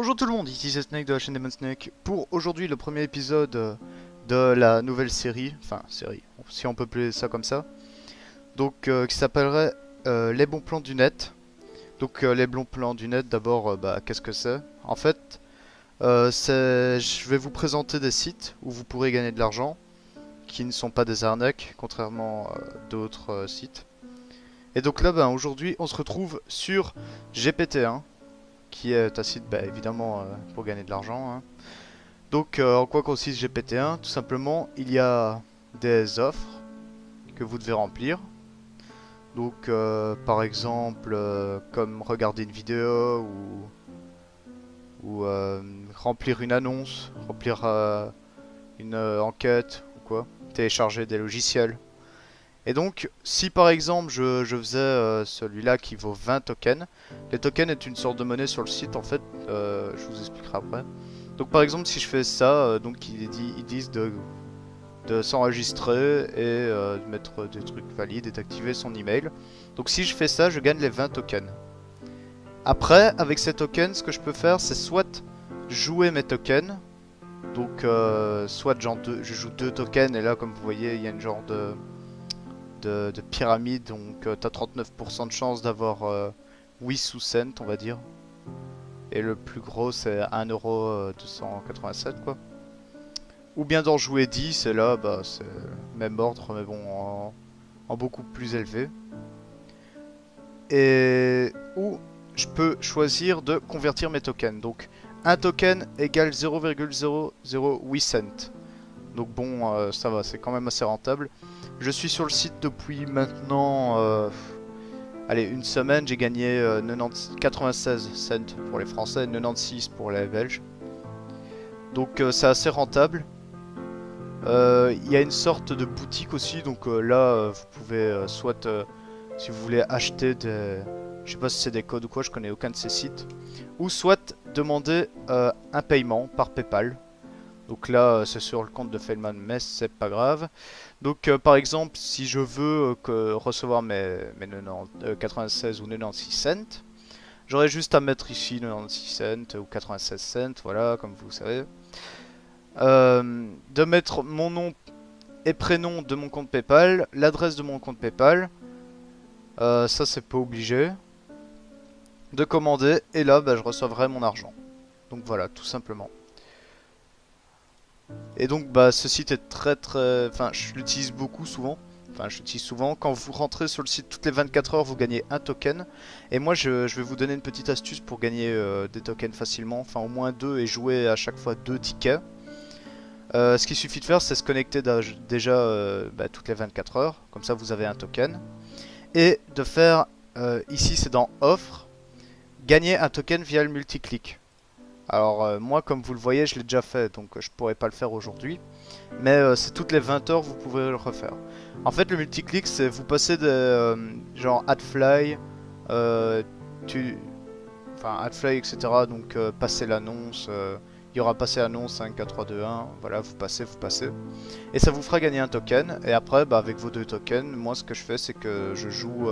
Bonjour tout le monde, ici c'est Snake de la chaîne Demon Snake pour aujourd'hui le premier épisode de la nouvelle série, enfin série, si on peut appeler ça comme ça, donc qui s'appellerait Les bons plans du net. Donc les bons plans du net, d'abord, qu'est-ce que c'est? En fait, je vais vous présenter des sites où vous pourrez gagner de l'argent, qui ne sont pas des arnaques, contrairement à d'autres sites. Et donc là, aujourd'hui, on se retrouve sur GPT-1, qui est un site évidemment pour gagner de l'argent, hein. Donc en quoi consiste GPT-1? Tout simplement, il y a des offres que vous devez remplir. Donc par exemple, comme regarder une vidéo ou remplir une annonce, remplir une enquête ou quoi, télécharger des logiciels. Et donc, si par exemple je faisais celui-là qui vaut 20 tokens, les tokens est une sorte de monnaie sur le site en fait, je vous expliquerai après. Donc par exemple si je fais ça, donc ils disent de s'enregistrer et de mettre des trucs valides et d'activer son email. Donc si je fais ça, je gagne les 20 tokens. Après, avec ces tokens, ce que je peux faire, c'est soit jouer mes tokens, donc soit je joue 2 tokens et là comme vous voyez il y a une genre de pyramide, donc t'as 39% de chance d'avoir 8 sous cents on va dire. Et le plus gros c'est 1,287 € quoi. Ou bien d'en jouer 10 et là c'est le même ordre mais bon en beaucoup plus élevé. Et ou je peux choisir de convertir mes tokens. Donc un token égale 0,008 cents. Donc bon ça va, c'est quand même assez rentable. Je suis sur le site depuis maintenant allez, une semaine, j'ai gagné 96 cents pour les Français, 96 pour les Belges. Donc c'est assez rentable. Il y a une sorte de boutique aussi, donc là vous pouvez soit si vous voulez acheter des... Je sais pas si c'est des codes ou quoi, je connais aucun de ces sites. Ou soit demander un paiement par PayPal. Donc là c'est sur le compte de Feldman mais c'est pas grave. Donc par exemple si je veux recevoir mes 96 ou 96 cents, j'aurais juste à mettre ici 96 cents ou 96 cents, voilà comme vous savez. De mettre mon nom et prénom de mon compte PayPal, l'adresse de mon compte PayPal, ça c'est pas obligé. De commander et là je recevrai mon argent. Donc voilà, tout simplement. Et donc ce site est très... Enfin je l'utilise beaucoup souvent. Enfin je l'utilise souvent. Quand vous rentrez sur le site toutes les 24 heures vous gagnez un token. Et moi je vais vous donner une petite astuce pour gagner des tokens facilement. Enfin au moins 2 et jouer à chaque fois 2 tickets. Ce qu'il suffit de faire c'est se connecter déjà toutes les 24 heures. Comme ça vous avez un token. Et de faire, ici c'est dans offre, gagner un token via le multiclick. Alors moi comme vous le voyez je l'ai déjà fait donc je pourrais pas le faire aujourd'hui. Mais c'est toutes les 20 heures vous pouvez le refaire. En fait le multiclick c'est vous passez de genre AdFly, enfin AdFly etc. Donc passer l'annonce, il y aura passé annonce 5, 4, 3, 2, 1, voilà vous passez. Et ça vous fera gagner un token et après avec vos 2 tokens, moi ce que je fais c'est que je joue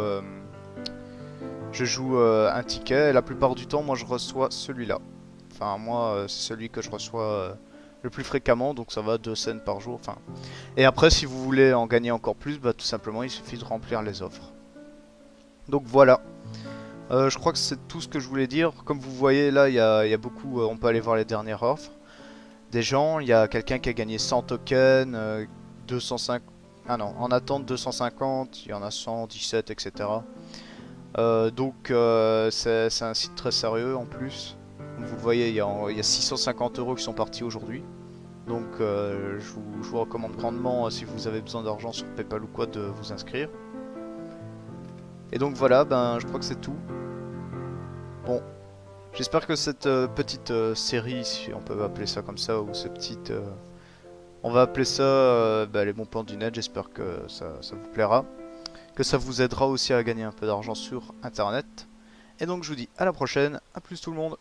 un ticket et la plupart du temps moi je reçois celui-là. Enfin moi c'est celui que je reçois le plus fréquemment donc ça va 2 cents par jour. Enfin. Et après si vous voulez en gagner encore plus, tout simplement il suffit de remplir les offres. Donc voilà. Je crois que c'est tout ce que je voulais dire. Comme vous voyez là il y a beaucoup, on peut aller voir les dernières offres des gens. Il y a quelqu'un qui a gagné 100 tokens, 205... Ah non, en attente 250, il y en a 117 etc. Donc c'est un site très sérieux en plus. Comme vous le voyez, il y a 650 € qui sont partis aujourd'hui. Donc je vous recommande grandement, si vous avez besoin d'argent sur PayPal ou quoi, de vous inscrire. Et donc voilà, je crois que c'est tout. Bon, j'espère que cette petite série, si on peut appeler ça comme ça, ou ce petit... on va appeler ça les bons plans du net, j'espère que ça vous plaira. Que ça vous aidera aussi à gagner un peu d'argent sur internet. Et donc je vous dis à la prochaine, à plus tout le monde.